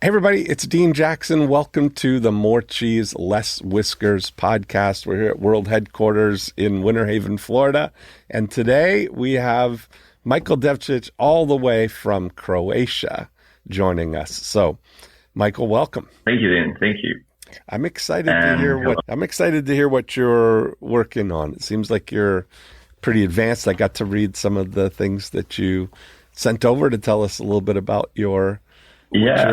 Hey everybody, it's Dean Jackson. Welcome to the More Cheese Less Whiskers podcast. We're here at World Headquarters in Winter Haven, Florida. And today we have Michael Devcic all the way from Croatia joining us. So, Michael, welcome. Thank you, Dean. Thank you. I'm excited to hear what you're working on. It seems like you're pretty advanced. I got to read some of the things that you sent over to tell us a little bit about what you're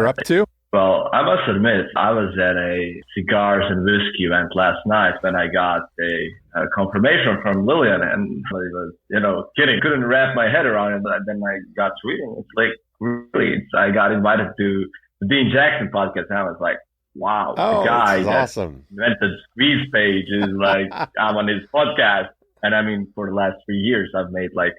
up to. Well, I must admit, I was at a cigars and whiskey event last night when I got a confirmation from Lillian, and I was, kidding, couldn't wrap my head around it. But then I got reading. It's like, really, I got invited to the Dean Jackson podcast, and I was like, wow, the guy that awesome. invented squeeze page is like, I'm on his podcast. And I mean, for the last 3 years, I've made like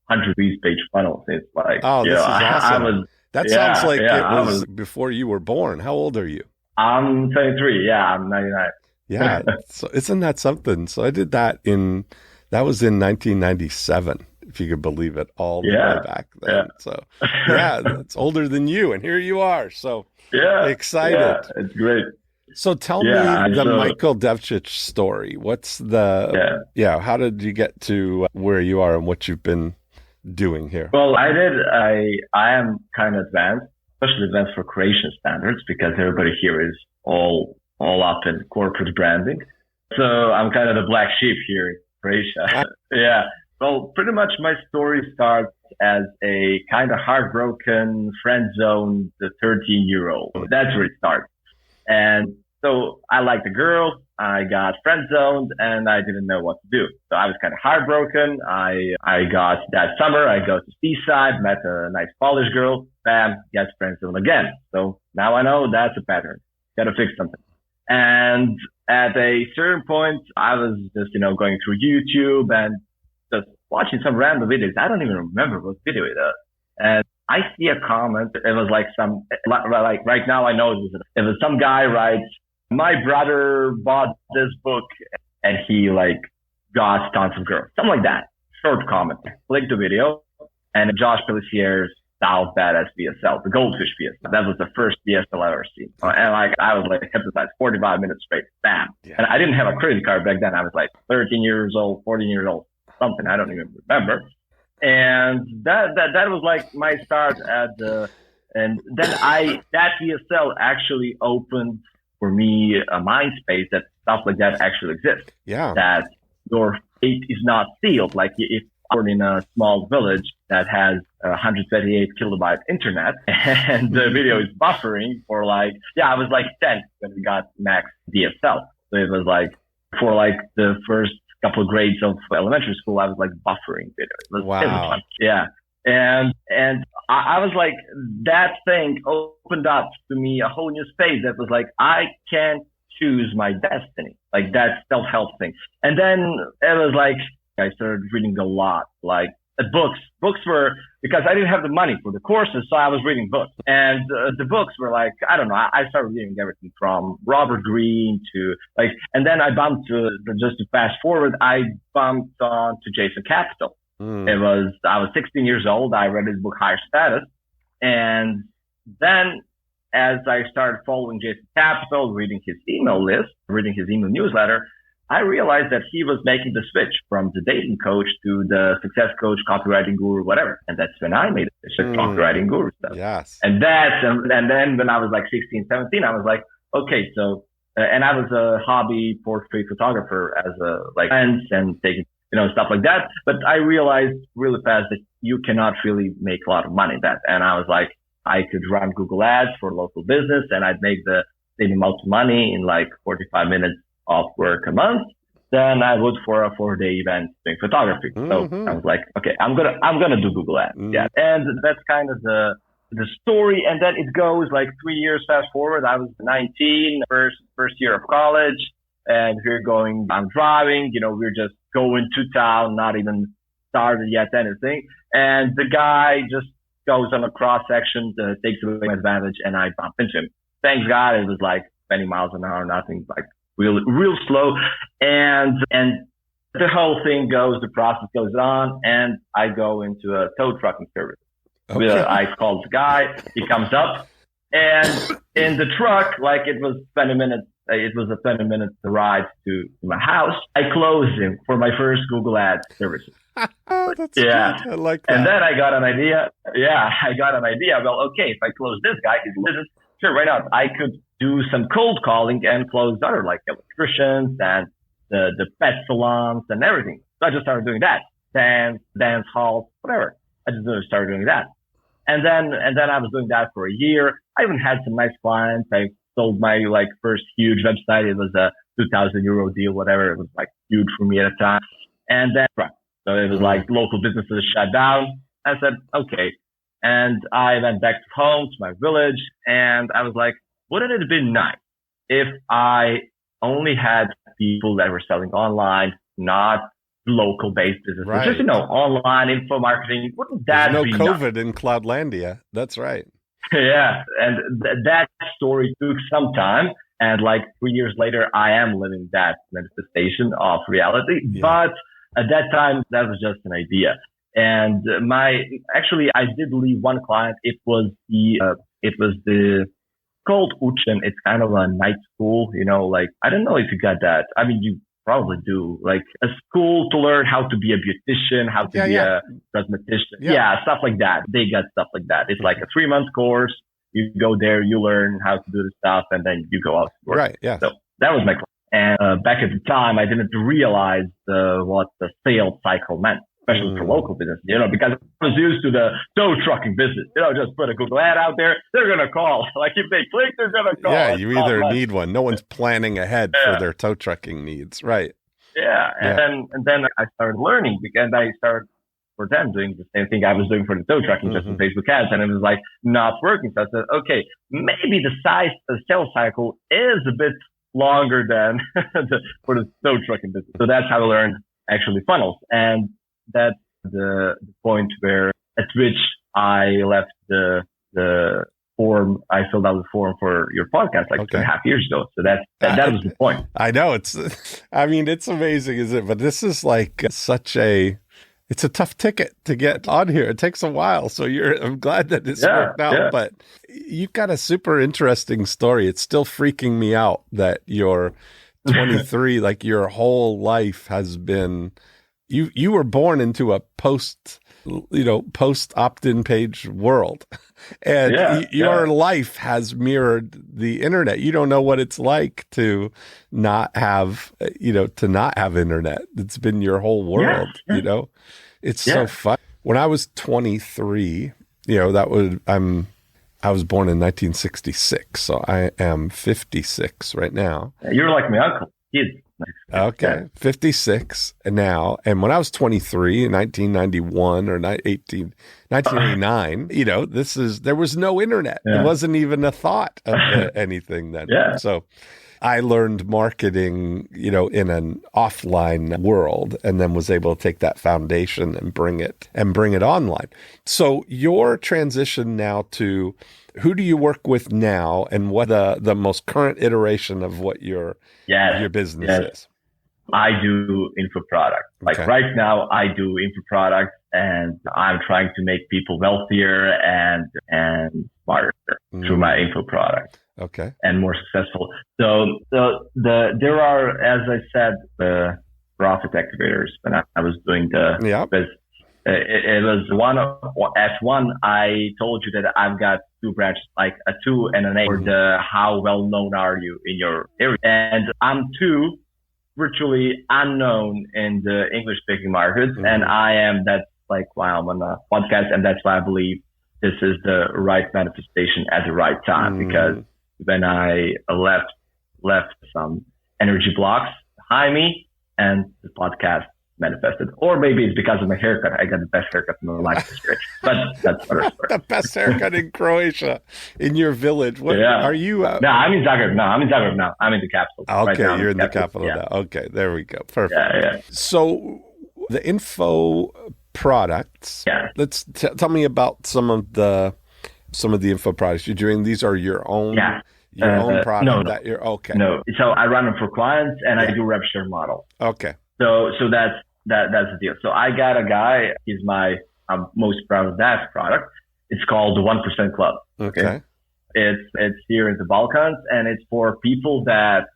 100 squeeze page funnels. It's like, this is awesome. That sounds like it was before you were born. How old are you? I'm 23. Yeah, I'm 99. Yeah. So isn't that something? So I did that in 1997, if you could believe it, all the way back then. Yeah. So yeah, it's older than you, and here you are. So excited. Yeah, it's great. So tell me the Michael Devcic story. What's how did you get to where you are and what you've been doing here? Well, I am kind of advanced, especially advanced for Croatian standards, because everybody here is all up in corporate branding. So I'm kind of the black sheep here in Croatia. Yeah. Well, pretty much my story starts as a kind of heartbroken, friend-zoned 13-year-old. That's where it starts. And so I liked a girl, I got friend-zoned, and I didn't know what to do. So I was kind of heartbroken. I got that summer, I go to Seaside, met a nice Polish girl, bam, get friend-zoned again. So now I know that's a pattern. Got to fix something. And at a certain point, I was just, going through YouTube and just watching some random videos. I don't even remember what video it is. And I see a comment. It was like right now I know it was some guy writes, my brother bought this book and he got tons of girls. Something like that. Short comment. Click the video and Josh Pellicier's South Badass VSL, the Goldfish VSL. That was the first VSL I ever seen. And I was hypnotized 45 minutes straight. Bam. Yeah. And I didn't have a credit card back then. I was 13 years old, 14 years old, something. I don't even remember. And that was my start and then that VSL actually opened for me a mind space that stuff like that actually exists. Yeah. That your fate is not sealed. Like if you're in a small village that has 128 kilobyte internet and the video is buffering for I was 10 when we got max DSL. So it was for the first couple of grades of elementary school, I was buffering video. It was fun. Yeah. And I was that thing opened up to me a whole new space that was I can choose my destiny. That self-help thing. And then it was I started reading a lot, books. Books were, because I didn't have the money for the courses, so I was reading books. And the books were I don't know, I started reading everything from Robert Greene to and then I bumped just to fast forward, I bumped on to Jason Capital. I was 16 years old. I read his book, Higher Status. And then as I started following Jason Capital, reading his email list, reading his email newsletter, I realized that he was making the switch from the dating coach to the success coach, copywriting guru, whatever. And that's when I made it, the copywriting guru stuff. Yes. And then when I was 16, 17, I was okay, so, and I was a hobby portrait photographer as a friends and taking, stuff like that. But I realized really fast that you cannot really make a lot of money in that. And I was I could run Google ads for local business and I'd make the same amount of money in 45 minutes of work a month than I would for a 4-day event doing photography. So I was okay, I'm gonna do Google ads. Yeah. And that's kind of the story. And then it goes 3 years fast forward. I was 19, first year of college. And I'm driving, we're just going to town, not even started yet anything. And the guy just goes on a cross section, takes away my advantage, and I bump into him. Thanks God, it was 20 miles an hour, nothing, real slow. And the whole thing goes, the process goes on, and I go into a tow trucking service. Okay. I called the guy, he comes up, And in the truck, like it was 20 minutes. It was a 20-minute ride to my house. I closed him for my first Google Ads services. Oh, that's good. I like that. And then I got an idea. Yeah, I got an idea. Well, okay, if I close this guy, he's listens. Sure, why not? I could do some cold calling and close other like electricians and the pet salons and everything. So I just started doing that. Dance halls, whatever. I just started doing that. And then I was doing that for a year. I even had some nice clients. I sold my like first huge website. It was a 2,000 euro deal, whatever. It was like huge for me at the time. And then, so it was like local businesses shut down. I said, okay. And I went back home to my village and I was like, wouldn't it have been nice if I only had people that were selling online, not local based businesses, right. Just, online info marketing. Wouldn't that There's be no COVID nice? in Cloudlandia. That's right. Yeah. And that story took some time. And like 3 years later, I am living that manifestation of reality. Yeah. But at that time, that was just an idea. And I did leave one client. It was called Uchen. It's kind of a night school, like, I don't know if you got that. I mean, you probably do, like a school to learn how to be a beautician, how to be a cosmetician. Yeah, stuff like that. They got stuff like that. It's like a 3-month course. You go there, you learn how to do the stuff, and then you go out to work. Right, yeah. So that was my class. And back at the time, I didn't realize what the sales cycle meant, especially for local business, because I was used to the tow trucking business. Just put a Google ad out there, they're going to call. Like if they click, they're going to call. Yeah, you either need one. No one's planning ahead for their tow trucking needs. Right. Yeah. And then I started learning, and I started for them doing the same thing I was doing for the tow trucking, just in Facebook ads. And it was like not working. So I said, okay, maybe the sales cycle is a bit longer than for the tow trucking business. So that's how I learned actually funnels. And that's the point at which I left the form. I filled out the form for your podcast like 2.5 years ago. So that was the point. I know it's amazing, isn't it? But this is like it's a tough ticket to get on here. It takes a while. So I'm glad that it's worked out, but you've got a super interesting story. It's still freaking me out that you're 23, like your whole life has been, you were born into a post opt-in page world, and your life has mirrored the internet. You don't know what it's like to not have, internet. It's been your whole world, It's so fun. When I was 23, I was born in 1966, so I am 56 right now. You're like my uncle. He's okay, 56 now. And when I was 23 in 1991 or 1989, there was no internet. It wasn't even a thought of anything then. Yeah. So I learned marketing, in an offline world, and then was able to take that foundation and bring it online. So your transition now to who do you work with now, and what the most current iteration of what your business is? I do info products. Like right now, I do info products, and I'm trying to make people wealthier and smarter through my info products. Okay. And more successful. So there are, as I said, the profit activators. When I was doing business, it was one. I told you that I've got 2 branches, like a 2 and an 8. For the how well known are you in your area? And I'm 2, virtually unknown in the English speaking markets, and that's like why I'm on the podcast, and that's why I believe this is the right manifestation at the right time, because when I left some energy blocks behind me, and the podcast manifested. Or maybe it's because of my haircut. I got the best haircut in my life this year. But that's another story. The best haircut in Croatia, in your village. Are you? No, I'm in Zagreb now. I'm in the capital. Okay, right, you're in the capital now. Okay, there we go. Perfect. Yeah. So the info products. Yeah. Let's tell me about some of the info products you're doing. These are your own. Yeah. Your own product. No. That you're okay. No. So I run them for clients, and I do rev-share model. Okay. So that's the deal. So I got a guy. I'm most proud of that product. It's called the 1% Club. Okay. It's here in the Balkans, and it's for people that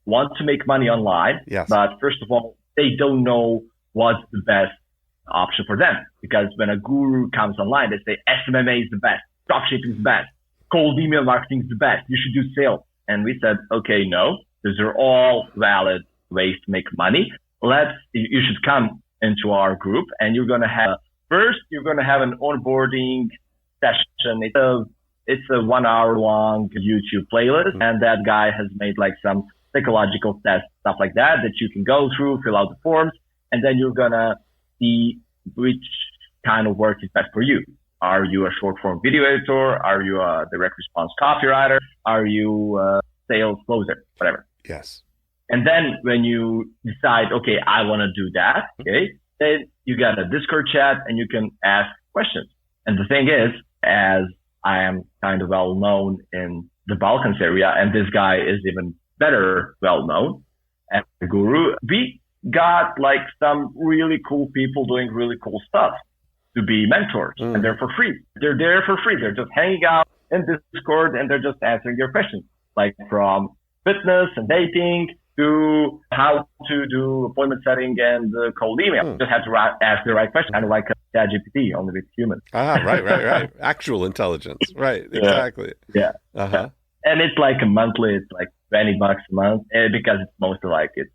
want to make money online. Yes. But first of all, they don't know what's the best option for them. Because when a guru comes online, they say SMMA is the best, dropshipping is the best, cold email marketing is the best, you should do sales. And we said, okay, no, those are all valid ways to make money. You should come into our group, and you're going to have an onboarding session. It's a 1 hour long YouTube playlist, and that guy has made like some psychological tests, stuff like that you can go through, fill out the forms, and then you're going to see which kind of work is best for you. Are you a short form video editor? Are you a direct response copywriter? Are you a sales closer? Whatever. Yes. And then when you decide, okay, I want to do that, okay, then you got a Discord chat and you can ask questions. And the thing is, as I am kind of well known in the Balkans area, and this guy is even better well known as a guru, we got like some really cool people doing really cool stuff to be mentors, and they're for free. They're there for free. They're just hanging out in Discord, and they're just answering your questions, like from fitness and dating to how to do appointment setting and cold email. Just have to ask the right question, kind of like a ChatGPT, only with humans. Right. Actual intelligence. Right, exactly. Yeah. And it's like a monthly, it's like $20 a month, because it's mostly like it's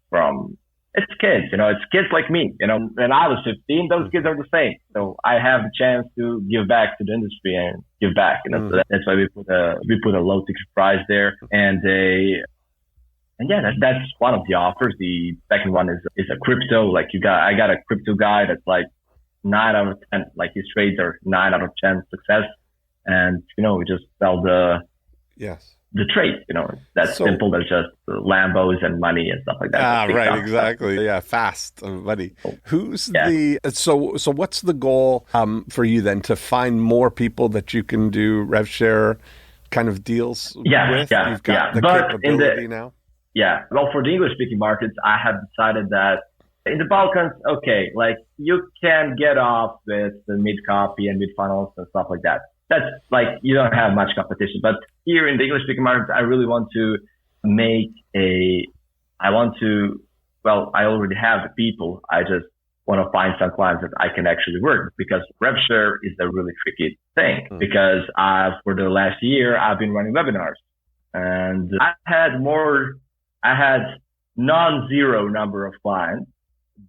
kids, it's kids like me, when I was 15, those kids are the same. So I have the chance to give back to the industry and give back, so that's why we put a low ticket price there. And yeah, that's one of the offers. The second one is a crypto. Like I got a crypto guy that's like 9 out of 10, like his trades are 9 out of 10 success. And, we just sell the trade, that's simple. There's just Lambos and money and stuff like that. Right, exactly. Yeah, fast money. Who's so what's the goal for you then, to find more people that you can do rev-share kind of deals with? You've got the capability now? Yeah. Well, for the English-speaking markets, I have decided that in the Balkans, okay, like you can get off with the mid-copy and mid-funnels and stuff like that. That's like, you don't have much competition. But here in the English-speaking markets, I really want to I already have the people. I just want to find some clients that I can actually work, because rev-share is a really tricky thing, because for the last year, I've been running webinars, and I had non-zero number of clients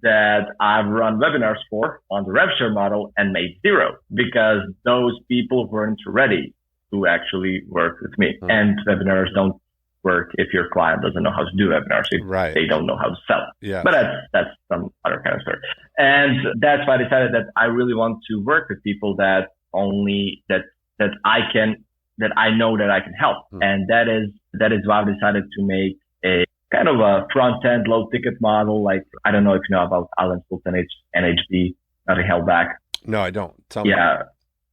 that I've run webinars for on the rev-share model and made zero, because those people weren't ready to actually work with me. And webinars don't work if your client doesn't know how to do webinars, if they don't know how to sell. Yeah. But that's some other kind of story. And that's why I decided that I really want to work with people that I know that I can help. And that is why I've decided to make a kind of a front-end low-ticket model. Like, I don't know if you know about Alan Sultan, NHB, Nothing Held Back. No, I don't. Tell me.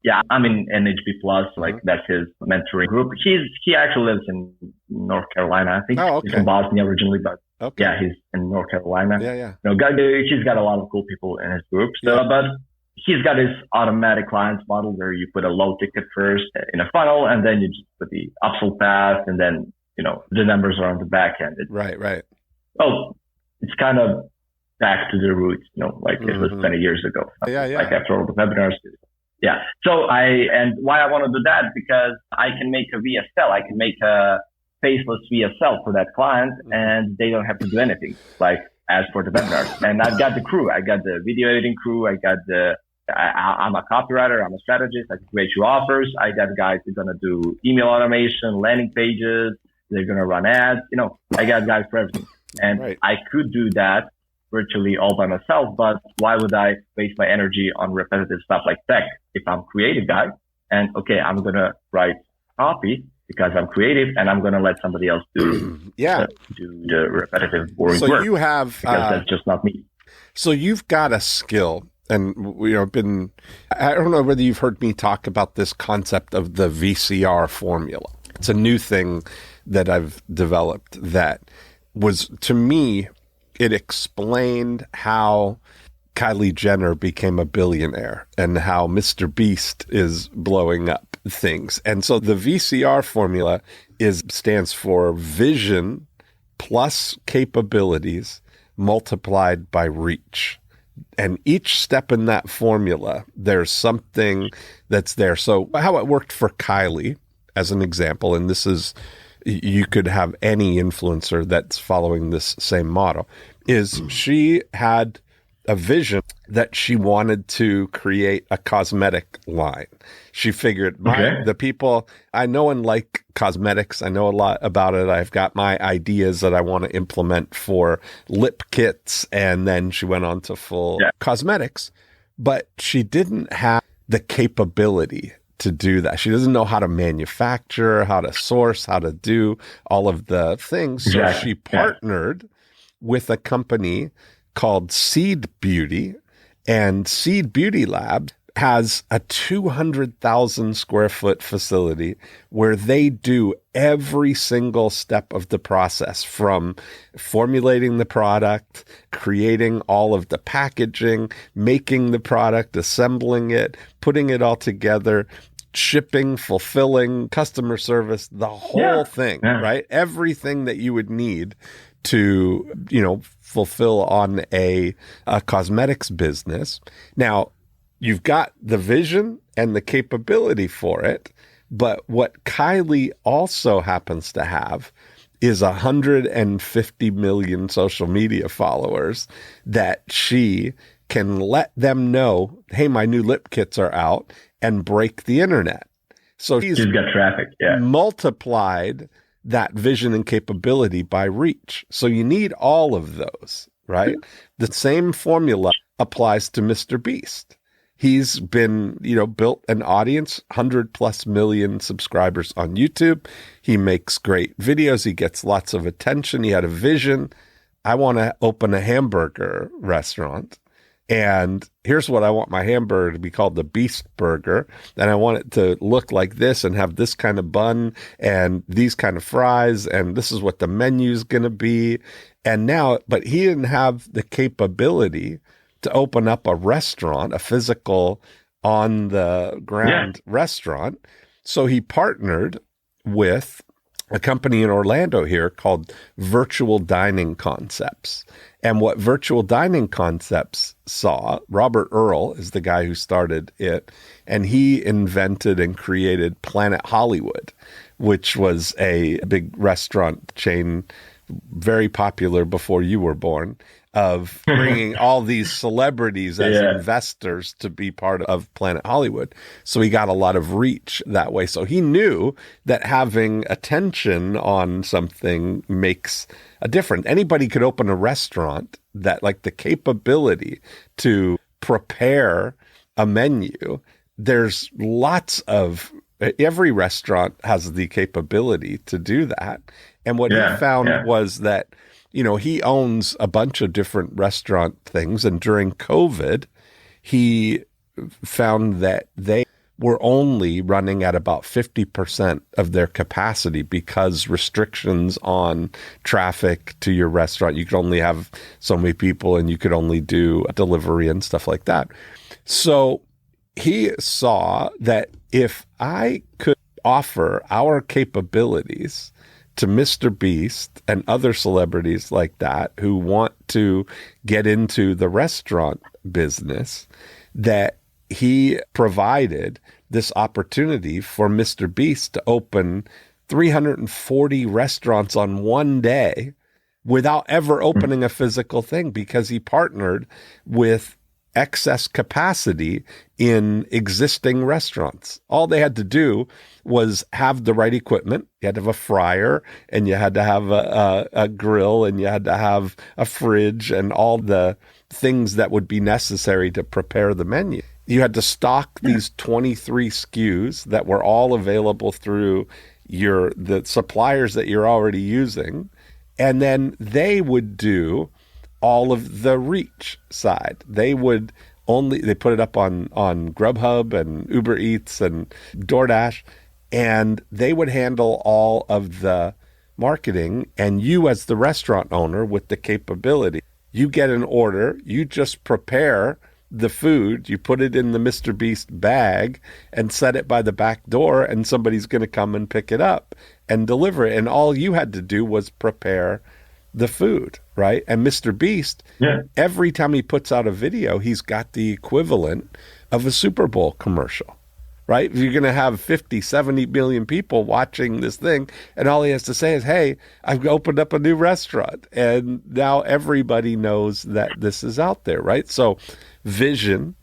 Yeah, I'm in NHB Plus, like that's his mentoring group. He actually lives in North Carolina, I think. Oh, okay. He's from Boston originally, but yeah, he's in North Carolina. Yeah. He's got a lot of cool people in his group. So, but he's got his automatic clients model where you put a low ticket first in a funnel, and then you just put the upsell path, and then, the numbers are on the back end. Right. Oh, it's kind of back to the roots, like it was 20 years ago. Yeah. Like after all the webinars. Yeah. So why I want to do that, because I can make a VSL. I can make a faceless VSL for that client, and they don't have to do anything, like as for the webinars. And I've got the crew. I got the video editing crew. I'm a copywriter. I'm a strategist. I can create you offers. I got guys who are going to do email automation, landing pages. They're going to run ads. I got guys for everything. And I could do that virtually all by myself, but why would I waste my energy on repetitive stuff like tech if I'm a creative guy? And I'm going to write copy because I'm creative, and I'm going to let somebody else do the repetitive boring work. So you have, because that's just not me. So you've got a skill, and I don't know whether you've heard me talk about this concept of the VCR formula. It's a new thing that I've developed that was, to me, it explained how Kylie Jenner became a billionaire and how Mr. Beast is blowing up. things. And so the VCR formula stands for vision plus capabilities multiplied by reach. And each step in that formula, there's something that's there. So how it worked for Kylie, as an example, and this is, you could have any influencer that's following this same model, is she had a vision that she wanted to create a cosmetic line. She figured, the people, I know and like cosmetics. I know a lot about it. I've got my ideas that I want to implement for lip kits. And then she went on to full cosmetics, but she didn't have the capability to do that. She doesn't know how to manufacture, how to source, how to do all of the things. So she partnered with a company called Seed Beauty, and Seed Beauty Lab has a 200,000 square foot facility where they do every single step of the process, from formulating the product, creating all of the packaging, making the product, assembling it, putting it all together, shipping, fulfilling, customer service, the whole thing, right? Everything that you would need to, fulfill on a cosmetics business. Now, you've got the vision and the capability for it, but what Kylie also happens to have is 150 million social media followers that she can let them know, hey, my new lip kits are out, and break the internet. So she's got traffic, multiplied that vision and capability by reach. So you need all of those, right? The same formula applies to Mr. Beast. He's been, built an audience, 100+ million subscribers on YouTube. He makes great videos. He gets lots of attention. He had a vision. I want to open a hamburger restaurant. And here's what I want my hamburger to be called: the Beast Burger. And I want it to look like this and have this kind of bun and these kind of fries. And this is what the menu is going to be. And now, but he didn't have the capability to open up a restaurant, a physical on the ground restaurant. So he partnered with a company in Orlando here called Virtual Dining Concepts. And what Virtual Dining Concepts saw, Robert Earl is the guy who started it, and he invented and created Planet Hollywood, which was a big restaurant chain, very popular before you were born, of bringing all these celebrities as investors to be part of Planet Hollywood. So he got a lot of reach that way. So he knew that having attention on something makes a difference. Anybody could open a restaurant that, like, the capability to prepare a menu. There's lots of, every restaurant has the capability to do that. And what he found was that, he owns a bunch of different restaurant things. And during COVID, he found that they were only running at about 50% of their capacity because restrictions on traffic to your restaurant. You could only have so many people and you could only do delivery and stuff like that. So he saw that if I could offer our capabilities to Mr. Beast and other celebrities like that who want to get into the restaurant business, that he provided this opportunity for Mr. Beast to open 340 restaurants on one day without ever opening a physical thing, because he partnered with excess capacity in existing restaurants. All they had to do was have the right equipment. You had to have a fryer, and you had to have a grill, and you had to have a fridge, and all the things that would be necessary to prepare the menu. You had to stock these 23 SKUs that were all available through the suppliers that you're already using. And then they would do all of the reach side. They put it up on Grubhub and Uber Eats and DoorDash, and they would handle all of the marketing. And you, as the restaurant owner with the capability, you get an order, you just prepare the food, you put it in the Mr. Beast bag and set it by the back door, and somebody's going to come and pick it up and deliver it. And all you had to do was prepare the food, right? And Mr. Beast, every time he puts out a video, he's got the equivalent of a Super Bowl commercial, right? You're going to have 50, 70 million people watching this thing, and all he has to say is, hey, I've opened up a new restaurant. And now everybody knows that this is out there, right? So vision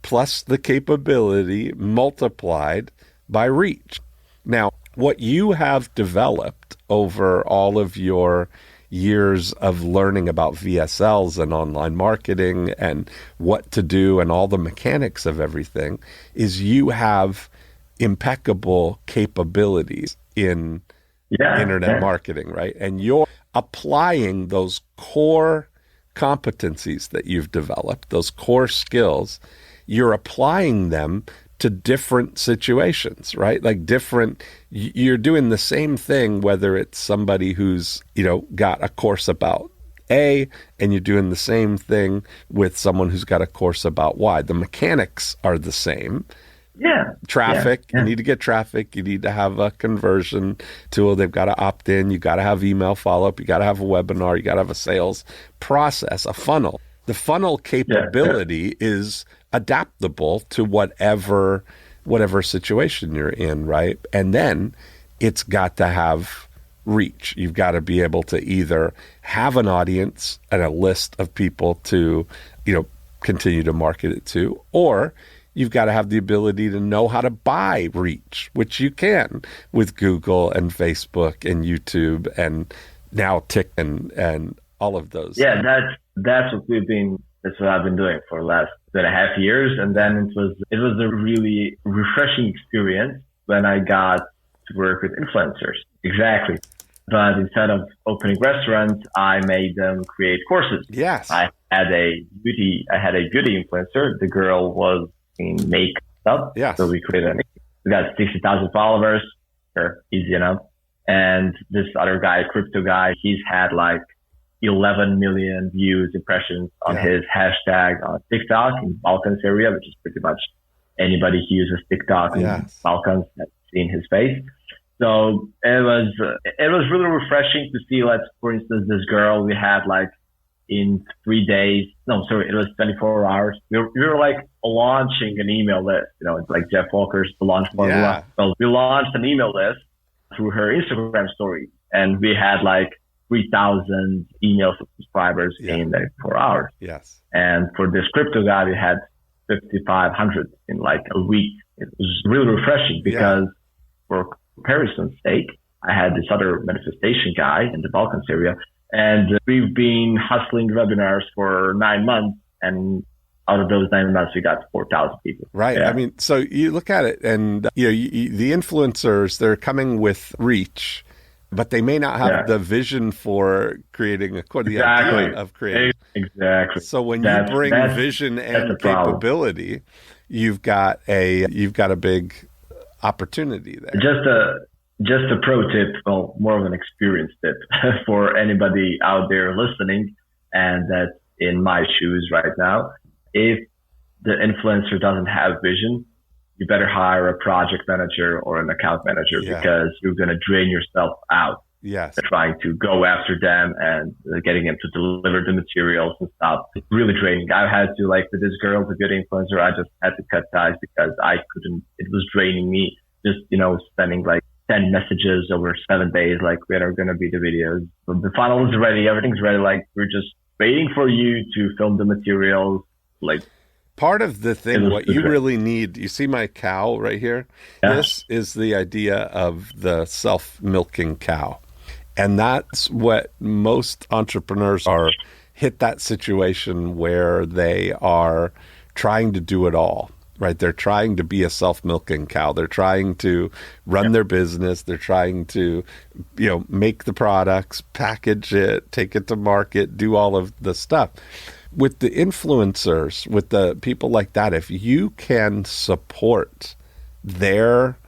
plus the capability multiplied by reach. Now, what you have developed over all of your years of learning about VSLs and online marketing and what to do and all the mechanics of everything is you have impeccable capabilities in internet marketing, right? And you're applying those core competencies that you've developed, those core skills, you're applying them to different situations, right? Like you're doing the same thing, whether it's somebody who's, got a course about A, and you're doing the same thing with someone who's got a course about Y. The mechanics are the same. Yeah. Traffic, you need to get traffic. You need to have a conversion tool. They've got to opt in. You got to have email follow-up. You got to have a webinar. You got to have a sales process, a funnel. The funnel capability is adaptable to whatever situation you're in, right? And then it's got to have reach. You've got to be able to either have an audience and a list of people to, continue to market it to, or you've got to have the ability to know how to buy reach, which you can with Google and Facebook and YouTube and now TikTok and all of those. Yeah, that's what I've been doing for the last 2.5 years. And then it was a really refreshing experience when I got to work with influencers. Exactly. But instead of opening restaurants, I made them create courses. Yes. I had a beauty influencer. The girl was in makeup stuff. Yes. So we got 60,000 followers. Sure, easy enough. And this other guy, crypto guy, he's had like 11 million views, impressions on his hashtag on TikTok in Balkans area, which is pretty much anybody who uses TikTok in Balkans has seen his face. So it was really refreshing to see, like, for instance, this girl we had like in 3 days. No, sorry, it was 24 hours. We were like launching an email list. It's like Jeff Walker's The Launch Formula. Yeah. So we launched an email list through her Instagram story, and we had like 3,000 email subscribers in like 4 hours. Yes. And for this crypto guy, we had 5,500 in like a week. It was really refreshing because for comparison's sake, I had this other manifestation guy in the Balkans area, and we've been hustling webinars for 9 months, and out of those 9 months, we got 4,000 people. Right. Yeah. I mean, so you look at it, and the influencers, they're coming with reach, but they may not have the vision for creating the idea of creating. Exactly. So when you bring vision and capability, you've got a big opportunity there. Just a pro tip, well, more of an experience tip for anybody out there listening, and that's in my shoes right now. If the influencer doesn't have vision, you better hire a project manager or an account manager because you're going to drain yourself out. Yes. Trying to go after them and getting them to deliver the materials and stuff. It's really draining. I had to, like, with this girl, the good influencer, I just had to cut ties because I couldn't, it was draining me. Just, spending like 10 messages over 7 days, like, when are going to be the videos? The funnel is ready. Everything's ready. Like, we're just waiting for you to film the materials. Like, part of the thing, what you really need, you see my cow right here? Yeah. This is the idea of the self-milking cow. And that's what most entrepreneurs are, hit that situation where they are trying to do it all, right? They're trying to be a self-milking cow. They're trying to run their business. They're trying to, make the products, package it, take it to market, do all of the stuff. With the influencers, with the people like that, if you can support their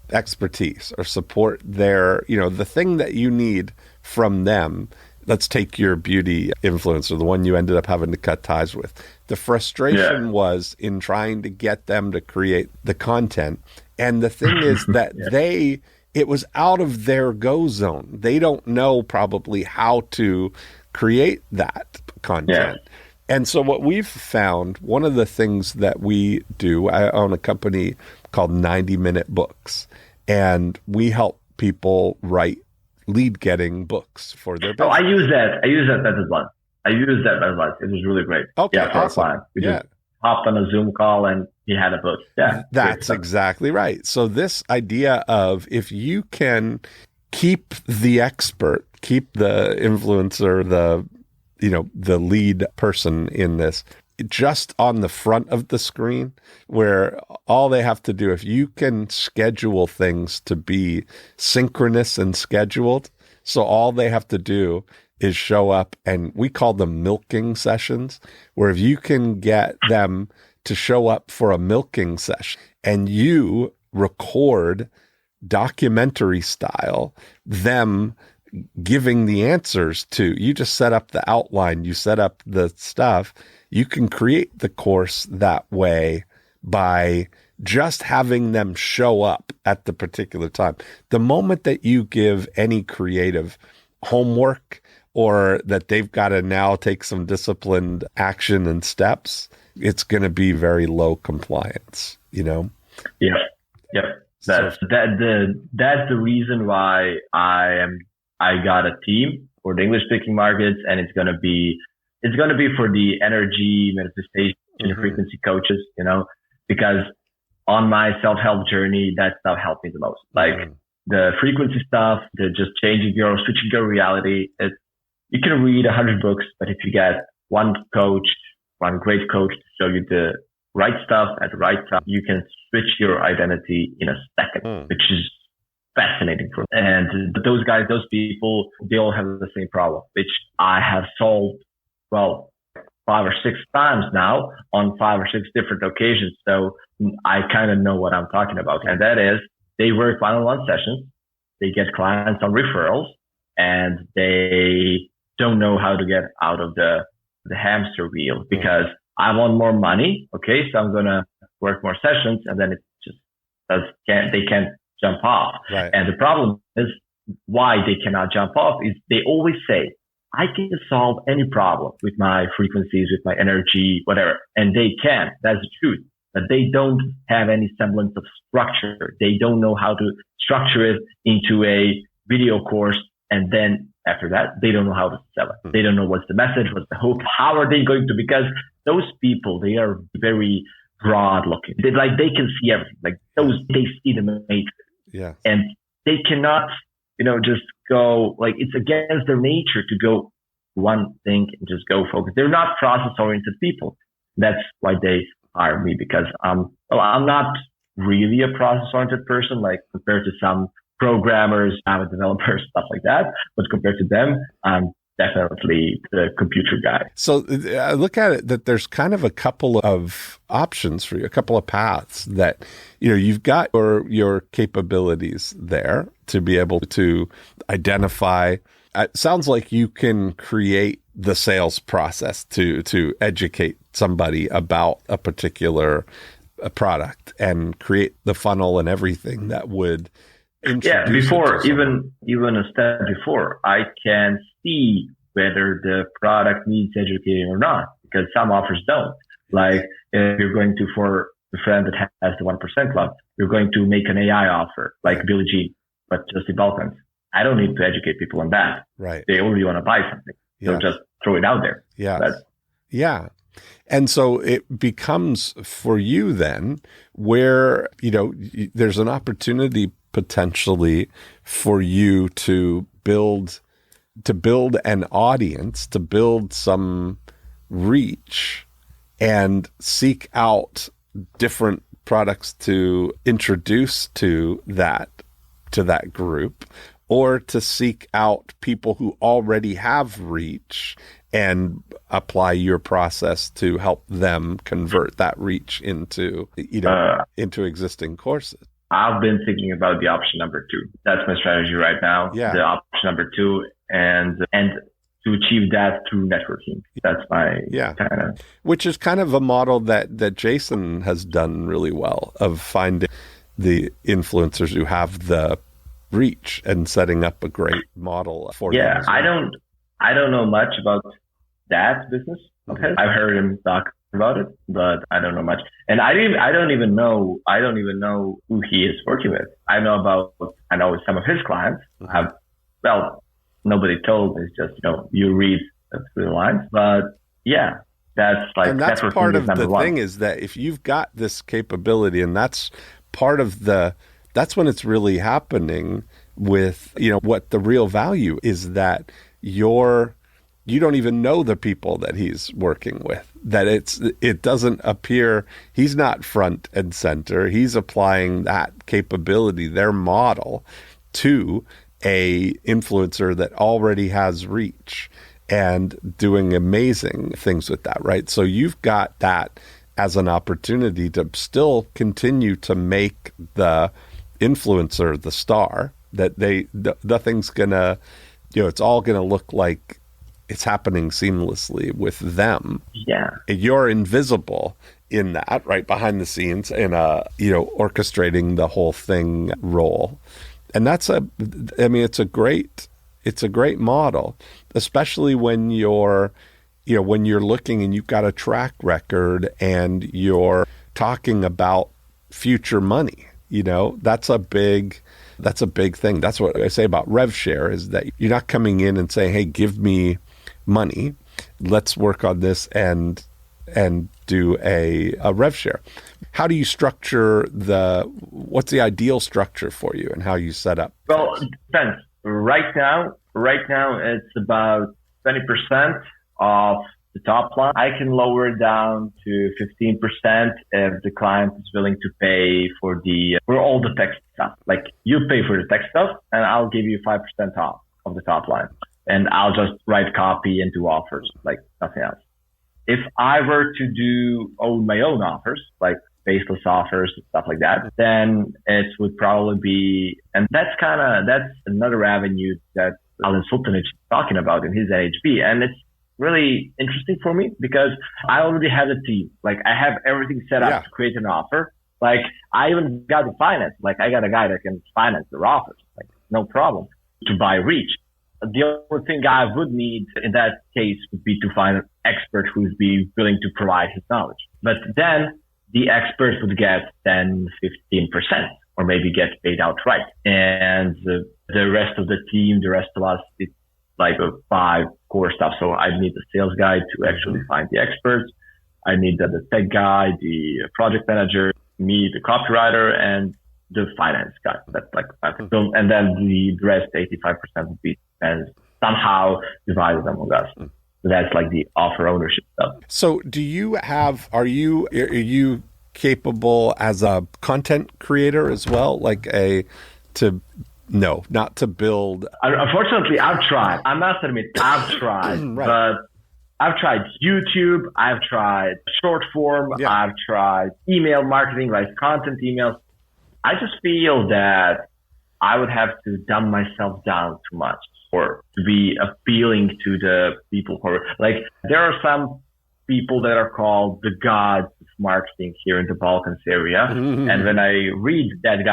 expertise or support their, the thing that you need from them, let's take your beauty influencer, the one you ended up having to cut ties with. The frustration was in trying to get them to create the content. And the thing is that it was out of their go zone. They don't know probably how to create that content. Yeah. And so what we've found, one of the things that we do, I own a company called 90-Minute Books, and we help people write lead-getting books for their business. I use that. I use that method once. It was really great. Okay, for a client. We just hopped on a Zoom call and he had a book. Yeah, that's exactly right. So this idea of if you can keep the expert, keep the influencer, the lead person in this just on the front of the screen, where all they have to do, if you can schedule things to be synchronous and scheduled, so all they have to do is show up, and we call them milking sessions, where if you can get them to show up for a milking session and you record documentary style them giving the answers to, you just set up the outline, you set up the stuff, you can create the course that way by just having them show up at the particular time. The moment that you give any creative homework or that they've got to now take some disciplined action and steps, it's going to be very low compliance, Yeah. Yep. That's the reason why I got a team for the English speaking markets, and it's going to be for the energy, manifestation, frequency coaches, because on my self-help journey, that stuff helped me the most. Like the frequency stuff, the just switching your reality. You can read 100 books, but if you get one great coach to show you the right stuff at the right time, you can switch your identity in a second, which is fascinating for me. And those people, they all have the same problem, which I have solved, 5 or 6 times now on 5 or 6 different occasions. So I kind of know what I'm talking about. And that is, they work one-on-one sessions, they get clients on referrals, and they don't know how to get out of the hamster wheel, because I want more money. Okay. So I'm going to work more sessions, and then it just they can't jump off. Right. And the problem is why they cannot jump off is they always say, I can solve any problem with my frequencies, with my energy, whatever. And they can. That's the truth. But they don't have any semblance of structure. They don't know how to structure it into a video course. And then after that, they don't know how to sell it. They don't know what's the message, what's the hope. How are they going to? Because those people, they are very broad looking. They can see everything. They see the matrix. Yeah. And they cannot, just go, it's against their nature to go one thing and just go focus. They're not process oriented people. That's why they hire me, because I'm not really a process oriented person, compared to some programmers, Java developers, stuff like that. But compared to them, I'm definitely the computer guy. So I look at it that there's kind of a couple of options for you, a couple of paths that, you've got your capabilities there to be able to identify. It sounds like you can create the sales process to educate somebody about a particular product and create the funnel and everything that would before even a step before, I can see whether the product needs educating or not, because some offers don't. If you're going to, for the friend that has the 1% club, you're going to make an AI offer like Billie Jean, but just in Balkans. I don't need to educate people on that. Right. They only want to buy something. So just throw it out there. Yeah. And so it becomes for you then where, there's an opportunity potentially for you to build an audience, to build some reach and seek out different products to introduce to that group, or to seek out people who already have reach and apply your process to help them convert that reach into existing courses. I've been thinking about the option number 2. That's my strategy right now. Yeah. The option number 2. And to to achieve that through networking. That's my kind of... Which is kind of a model that Jason has done really well, of finding the influencers who have the reach and setting up a great model for them. Yeah, I don't know much about that business. Okay, I've heard him talk about it, but I don't know much, and I don't even know who he is working with. I know some of his clients have, well, nobody told. It's just, you read through the lines, but yeah, that's like, and that's part of the thing, is that if you've got this capability, and that's part of that's when it's really happening with, what the real value is, that you don't even know the people that he's working with, that it doesn't appear, he's not front and center. He's applying that capability, their model, to a influencer that already has reach and doing amazing things with that, right? So you've got that as an opportunity to still continue to make the influencer the star, that nothing's gonna, it's all gonna look like it's happening seamlessly with them. Yeah. You're invisible in that, right behind the scenes, in orchestrating the whole thing role. And it's a great model, especially when you're looking and you've got a track record and you're talking about future money. That's a big thing. That's what I say about rev-share, is that you're not coming in and saying, hey, give me money, let's work on this and do a rev-share. How do you structure what's the ideal structure for you, and how you set up? Well, it depends. Right now it's about 20% of the top line. I can lower it down to 15% if the client is willing to pay for all the tech stuff. Like, you pay for the tech stuff and I'll give you 5% off of the top line. And I'll just write copy and do offers, like nothing else. If I were to own my own offers, like baseless offers and stuff like that, then it would probably be, and that's another avenue that Alan Sultanich is talking about in his NHB. And it's really interesting for me because I already have a team. Like, I have everything set up to create an offer. Like, I even got the finance. Like, I got a guy that can finance their offers. Like, no problem, to buy reach. The only thing I would need in that case would be to find an expert who's willing to provide his knowledge. But then the expert would get 10, 15%, or maybe get paid outright. And the rest of the team, the rest of us, it's like 5 core stuff. So I need the sales guy to actually find the experts. I need the tech guy, the project manager, me, the copywriter, and the finance guy. That's like, and then the rest, 85%, would be and somehow divided among us. That's like the offer ownership stuff. So are you capable as a content creator as well? Not to build. Unfortunately, I've tried. I must admit, I've tried, right. But I've tried YouTube. I've tried short form. Yeah. I've tried email marketing, like content emails. I just feel that I would have to dumb myself down too much or to be appealing to the people who are like, there are some people that are called the gods of marketing here in the Balkans area. Mm-hmm. And when I read that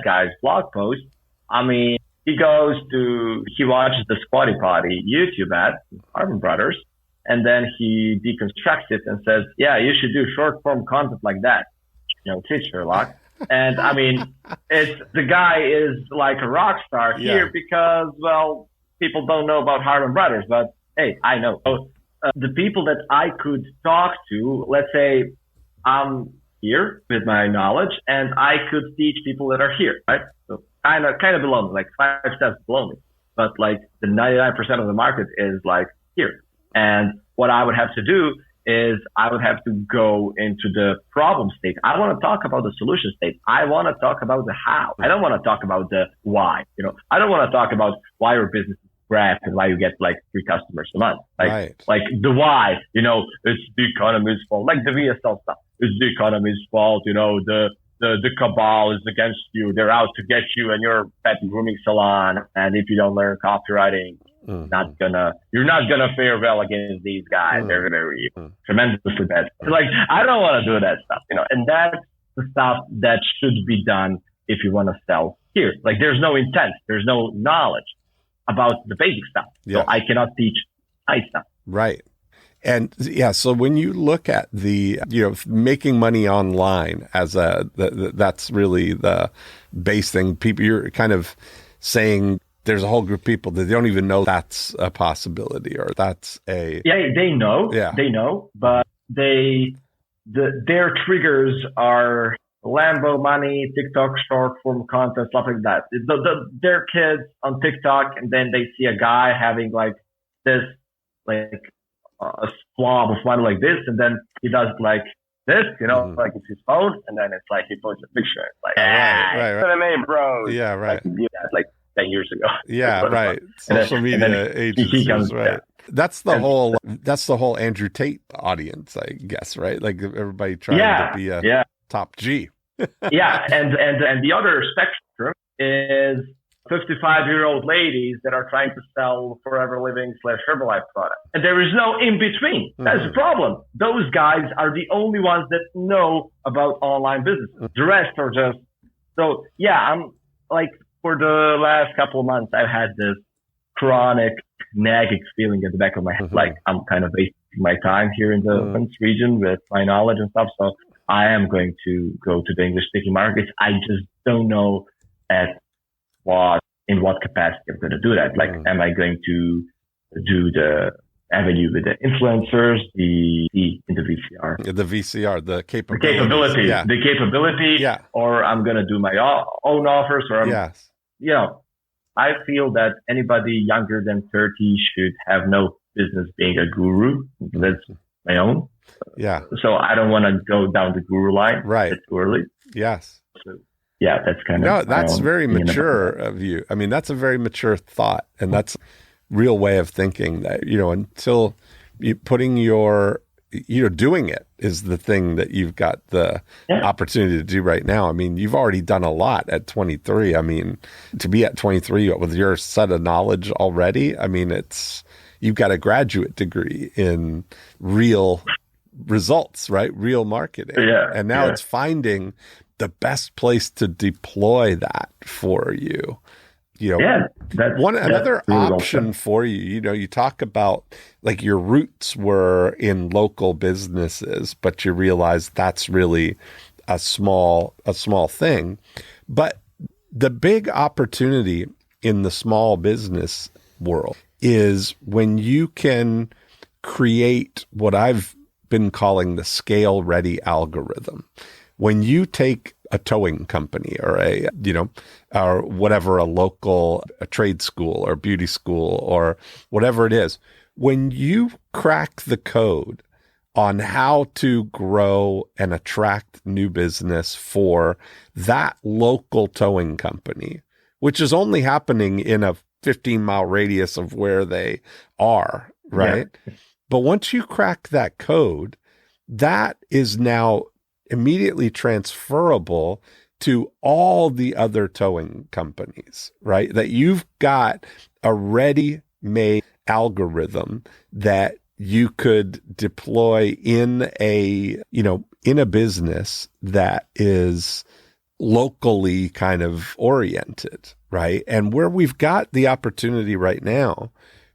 guy's blog post, I mean, he watches the Squatty Potty YouTube ad, Harmon Brothers, and then he deconstructs it and says, yeah, you should do short form content like that. Kid Sherlock. And I mean, the guy is like a rock star here because, well, people don't know about Harmon Brothers, but hey, I know. So, the people that I could talk to, let's say I'm here with my knowledge and I could teach people that are here, right? So kind of below me, like 5 steps below me, but like the 99% of the market is like here. And what I would have to do is I would have to go into the problem state. I want to talk about the solution state. I want to talk about the how. I don't want to talk about the why. I don't want to talk about why your business is crap and why you get like 3 customers a month. Like the why, it's the economy's fault. Like the VSL stuff. It's the economy's fault. The cabal is against you. They're out to get you and your pet grooming salon. And if you don't learn copywriting, you're not gonna fare well against these guys. They're very tremendously bad. Like, I don't want to do that stuff, and that's the stuff that should be done if you want to sell here. Like, there's no intent, there's no knowledge about the basic stuff. Yeah. So I cannot teach high stuff. Right. And yeah, so when you look at the, making money online as that's really the base thing. People, you're kind of saying there's a whole group of people that they don't even know that's a possibility or that's a. Yeah, they know. Yeah. They know, but their triggers are Lambo money, TikTok short form content, stuff like that. They're kids on TikTok, and then they see a guy having like this, like a blob of money like this, and then he does like this, like it's his phone, and then it's like he posts a picture. It's like, right. MMA, bro. Yeah, right. Like 10 years ago. Yeah, right. Social media agencies, right. Yeah. That's the whole Andrew Tate audience, I guess, right? Like everybody trying to be a top G. Yeah, and the other spectrum is 55-year-old ladies that are trying to sell Forever Living / Herbalife products. And there is no in between. That's the problem. Those guys are the only ones that know about online business. The rest are just, so yeah, I'm like, for the last couple of months, I've had this chronic nagging feeling at the back of my head. Like, I'm kind of wasting my time here in the French region with my knowledge and stuff. So I am going to go to the English speaking markets. I just don't know in what capacity I'm going to do that. Like, am I going to do the avenue with the influencers, in the VCR? The VCR, the capability. The capability, or I'm going to do my own offers, or I feel that anybody younger than 30 should have no business being a guru. That's my own. Yeah. So I don't want to go down the guru line. Right. It's too early. Yes. So, yeah, that's kind of. No, that's very mature of you. I mean, that's a very mature thought, and that's a real way of thinking that, until you putting your, doing it is the thing that you've got the opportunity to do right now. I mean, you've already done a lot at 23. I mean, to be at 23 with your set of knowledge already, I mean, you've got a graduate degree in real results, right? Real marketing. Yeah. And now it's finding the best place to deploy that for you. Another option for you, you talk about like your roots were in local businesses, but you realize that's really a small thing. But the big opportunity in the small business world is when you can create what I've been calling the scale ready algorithm. When you take a towing company or or whatever, a trade school or beauty school or whatever it is, when you crack the code on how to grow and attract new business for that local towing company, which is only happening in a 15-mile radius of where they are, right? Yeah. But once you crack that code, that is now immediately transferable to all the other towing companies, right? That you've got a ready-made algorithm that you could deploy in a business that is locally kind of oriented, right? And where we've got the opportunity right now,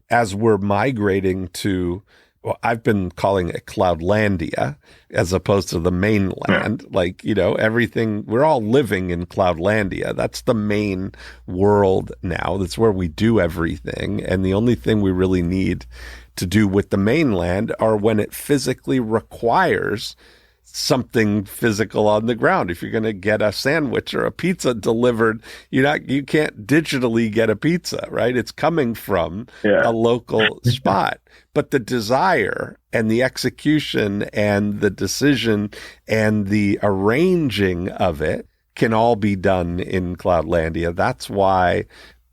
as we're migrating to, well, I've been calling it Cloudlandia as opposed to the mainland. Like, everything, we're all living in Cloudlandia. That's the main world now. That's where we do everything. And the only thing we really need to do with the mainland are when it physically requires something physical on the ground. If you're going to get a sandwich or a pizza delivered, you can't digitally get a pizza, right? It's coming from a local spot. But the desire and the execution and the decision and the arranging of it can all be done in Cloudlandia. That's why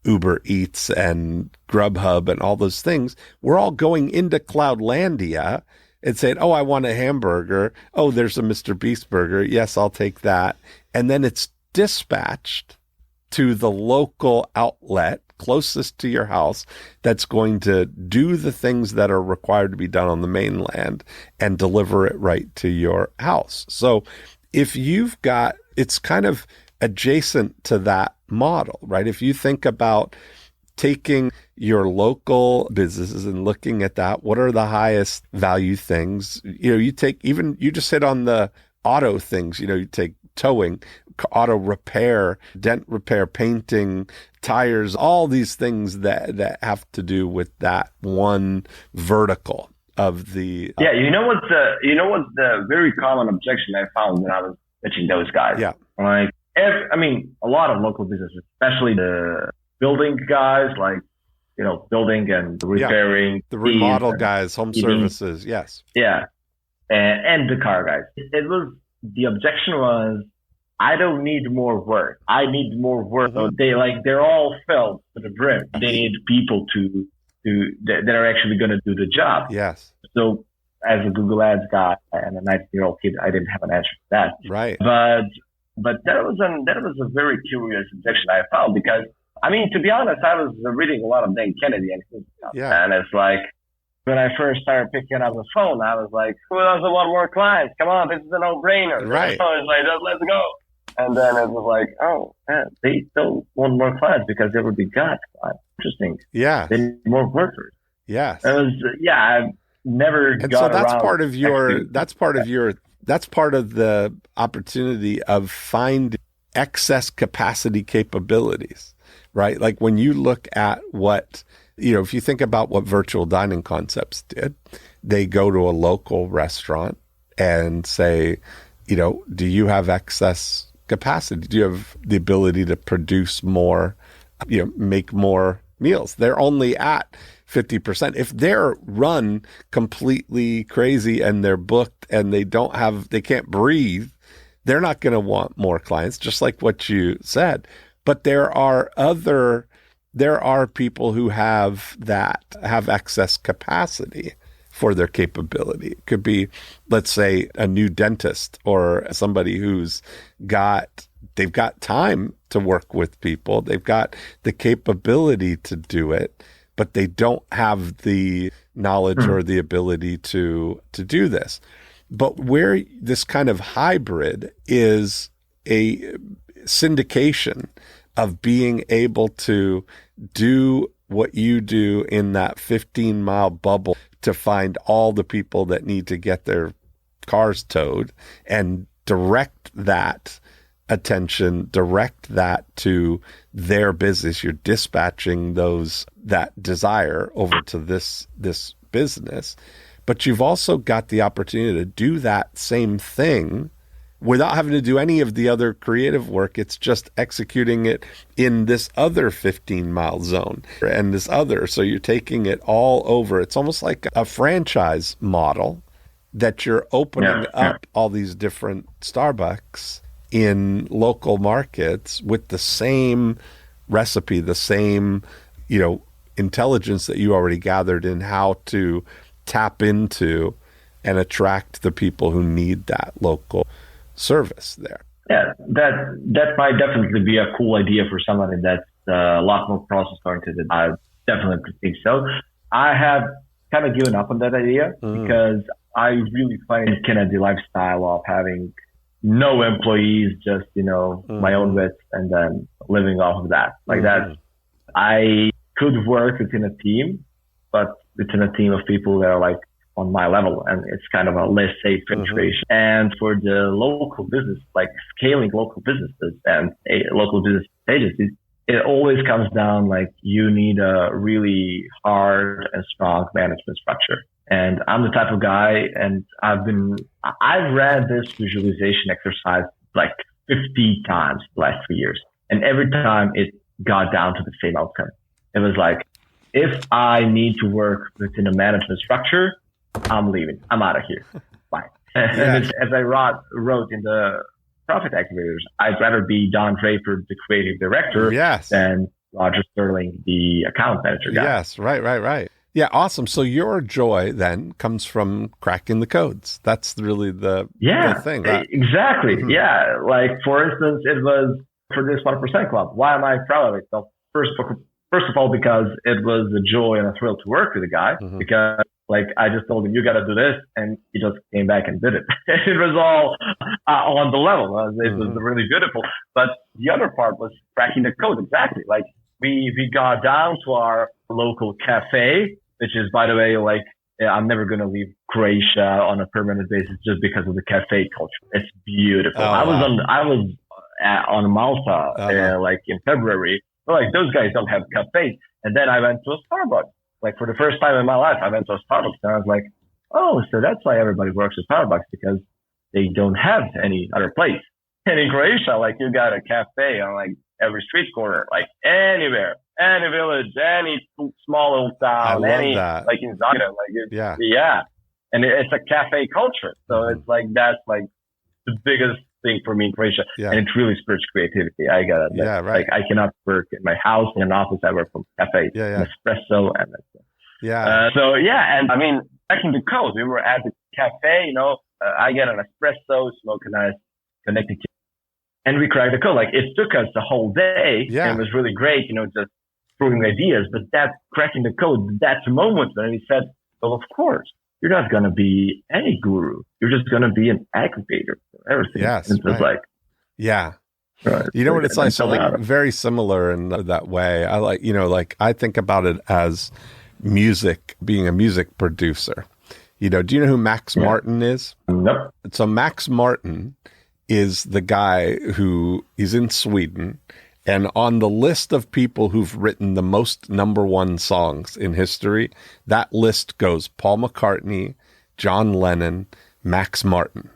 Uber Eats and Grubhub and all those things, we're all going into Cloudlandia and saying, oh, I want a hamburger. Oh, there's a Mr. Beast burger. Yes, I'll take that. And then it's dispatched to the local outlet closest to your house that's going to do the things that are required to be done on the mainland and deliver it right to your house. So if you've got, it's kind of adjacent to that model, right? If you think about taking your local businesses and looking at that, what are the highest value things? You take, even you just hit on the auto things, you take towing, auto repair, dent repair, painting, tires, all these things that have to do with that one vertical of the. Yeah, what's the very common objection I found when I was pitching those guys? Yeah, like a lot of local businesses, especially the building guys, like building and repairing, the remodel guys, home services, yes, and the car guys. The objection was, I don't need more work. I need more work. So they're all filled to the brim. They need people that are actually going to do the job. Yes. So as a Google Ads guy and a 19-year-old kid, I didn't have an answer to that. Right. But that was a very curious objection I found, because to be honest, I was reading a lot of Dan Kennedy and it's like, when I first started picking up the phone, I was like, who doesn't want more clients? Come on, this is a no-brainer. Right. So it's like, let's go. And then it was like, oh, man, they don't want more clients because they would be got clients. Interesting. Yeah. They need more workers. Yes. It was, I've never and got so that's around. That's part of the opportunity of finding excess capacity capabilities, right? Like when you look at what, if you think about what Virtual Dining Concepts did, they go to a local restaurant and say, do you have excess capacity? Do you have the ability to produce more, make more meals? They're only at 50%. If they're run completely crazy and they're booked and they can't breathe, they're not going to want more clients, just like what you said. But there are people who have excess capacity for their capability. It could be, let's say, a new dentist or somebody they've got time to work with people. They've got the capability to do it, but they don't have the knowledge or the ability to do this. But where this kind of hybrid is a syndication of being able to do what you do in that 15-mile bubble to find all the people that need to get their cars towed and direct that attention, direct that to their business. You're dispatching that desire over to this business, but you've also got the opportunity to do that same thing without having to do any of the other creative work. It's just executing it in this other 15-mile zone and this other. So you're taking it all over. It's almost like a franchise model that you're opening up all these different Starbucks in local markets with the same recipe, the same, intelligence that you already gathered in how to tap into and attract the people who need that local service there. Yeah, that might definitely be a cool idea for somebody that's a lot more process oriented. I definitely think so. I have kind of given up on that idea because I really find Kennedy lifestyle of having no employees, just my own wits, and then living off of that. Like that, I could work within a team, but within a team of people that are like on my level, and it's kind of a less safe situation. And for the local business, like scaling local businesses and local business agencies, it always comes down like you need a really hard and strong management structure. And I'm the type of guy, and I've read this visualization exercise like 50 times the last 3 years. And every time it got down to the same outcome. It was like, if I need to work within a management structure, I'm leaving. I'm out of here. Bye. And as I wrote in the Profit Activators, I'd rather be Don Draper, the creative director, than Roger Sterling, the account manager guy. Yes, right. Yeah, awesome. So your joy then comes from cracking the codes. That's really the thing. Right? Exactly. Yeah. Like, for instance, it was for this 1% club. Why am I proud of it? So first, First of all, because it was a joy and a thrill to work with the guy, because like I just told him, you got to do this. And he just came back and did it. It was all on the level. It was really beautiful. But the other part was cracking the code. Exactly. Like we got down to our local cafe, which is, by the way, like, I'm never going to leave Croatia on a permanent basis just because of the cafe culture. It's beautiful. I was on Malta, like in February. Like those guys don't have cafes. And then I went to a Starbucks. Like for the first time in my life, I went to a Starbucks and I was like, oh, so that's why everybody works at Starbucks, because they don't have any other place. And in Croatia, like you got a cafe on like every street corner, like anywhere, any village, any small old town, like in Zagreb, like yeah. And it's a cafe culture. So it's like, that's like the biggest thing for me in Croatia. Yeah. And it really spurs creativity. I got it. Yeah, right. Like I cannot work in my house, in an office. I work from cafes, espresso, and and I mean, back in the coast, we were at the cafe. I get an espresso, smoke a nice connected, and we cracked the code. Like it took us the whole day. Yeah, and it was really great. Just throwing ideas. But that cracking the code, that's the moment when we said, well, of course. You're not going to be any guru. You're just going to be an aggregator for everything. Yes, and it's like, yeah. Right. You know what it's like? Something very similar in that way. I like, I think about it as music, being a music producer. Do you know who Max Martin is? Nope. So Max Martin is the guy who is in Sweden. And on the list of people who've written the most number one songs in history, that list goes Paul McCartney, John Lennon, Max Martin.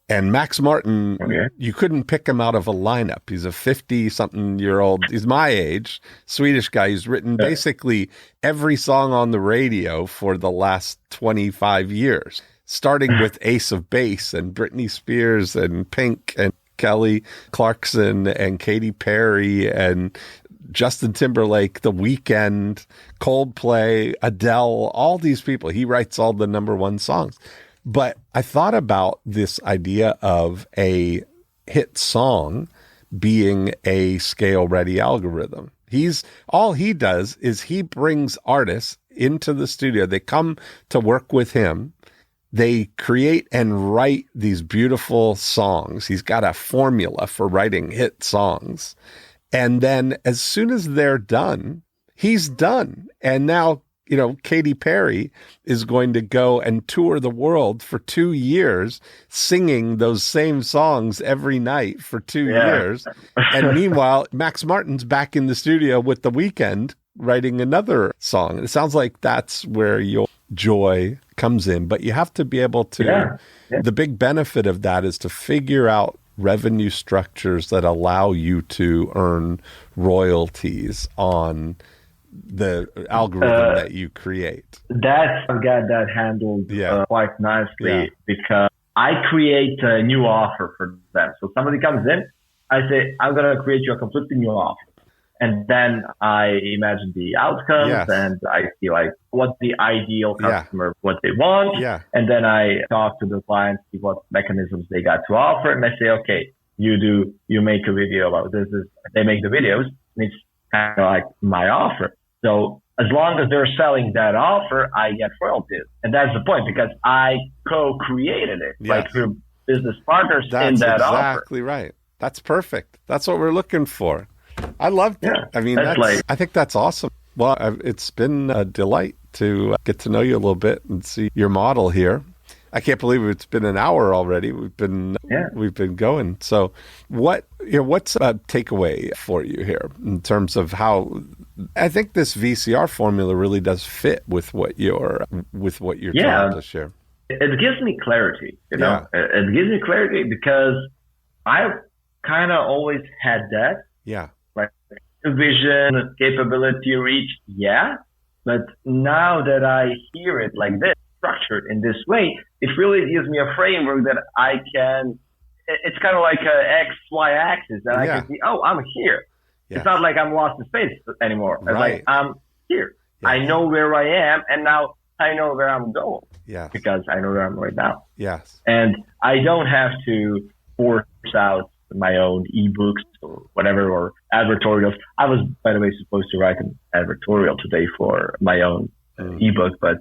And Max Martin, you couldn't pick him out of a lineup. He's a 50-something-year-old. He's my age, Swedish guy who's written basically every song on the radio for the last 25 years, starting with Ace of Base and Britney Spears and Pink and Kelly Clarkson and Katy Perry and Justin Timberlake, The Weeknd, Coldplay, Adele, all these people. He writes all the number one songs. But I thought about this idea of a hit song being a scale-ready algorithm. All he does is he brings artists into the studio. They come to work with him. They create and write these beautiful songs. He's got a formula for writing hit songs. And then as soon as they're done, he's done. And now, Katy Perry is going to go and tour the world for 2 years, singing those same songs every night for 2 years. And meanwhile, Max Martin's back in the studio with The Weeknd writing another song. And it sounds like that's where your joy comes in, but you have to be able to, the big benefit of that is to figure out revenue structures that allow you to earn royalties on the algorithm that you create. I've got that handled quite nicely because I create a new offer for them. So somebody comes in, I say, I'm going to create you a completely new offer. And then I imagine the outcomes and I see like what the ideal customer, what they want. Yeah. And then I talk to the clients, see what mechanisms they got to offer. And I say, okay, you make a video about this. They make the videos. And it's kind of like my offer. So as long as they're selling that offer, I get royalties. And that's the point because I co-created it, like through business partners in that offer. That's exactly right. That's perfect. That's what we're looking for. I love that. Yeah, I mean, I think that's awesome. Well, it's been a delight to get to know you a little bit and see your model here. I can't believe it's been an hour already. We've been going. So what's a takeaway for you here in terms of how I think this VCR formula really does fit with what you're trying to share? It gives me clarity, It gives me clarity because I've kind of always had that. Yeah. Like vision, capability, reach. Yeah. But now that I hear it like this, structured in this way, it really gives me a framework that I can, it's kind of like a X, Y axis that I can see, oh, I'm here. Yeah. It's not like I'm lost in space anymore. It's like, I'm here. Yeah. I know where I am and now I know where I'm going. Because I know where I'm right now. Yes. And I don't have to force out my own ebooks or whatever, or advertorials. I was, by the way, supposed to write an advertorial today for my own ebook, but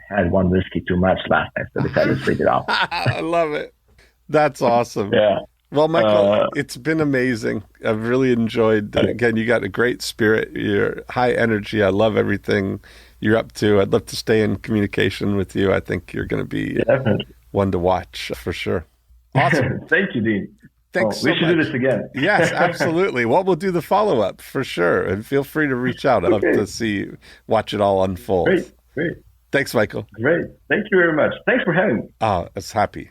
had one whiskey too much last night, so decided to sleep it off. I love it. That's awesome. Yeah. Well, Michael, it's been amazing. I've really enjoyed, again, you got a great spirit. You're high energy. I love everything you're up to. I'd love to stay in communication with you. I think you're going to be one to watch for sure. Awesome. Thank you, Dean. Thanks so we should much. do this again. Yes, absolutely. Well, we'll do the follow-up for sure. And feel free to reach out. I'd love to watch it all unfold. Great. Thanks, Michael. Great. Thank you very much. Thanks for having me. Oh, it's happy.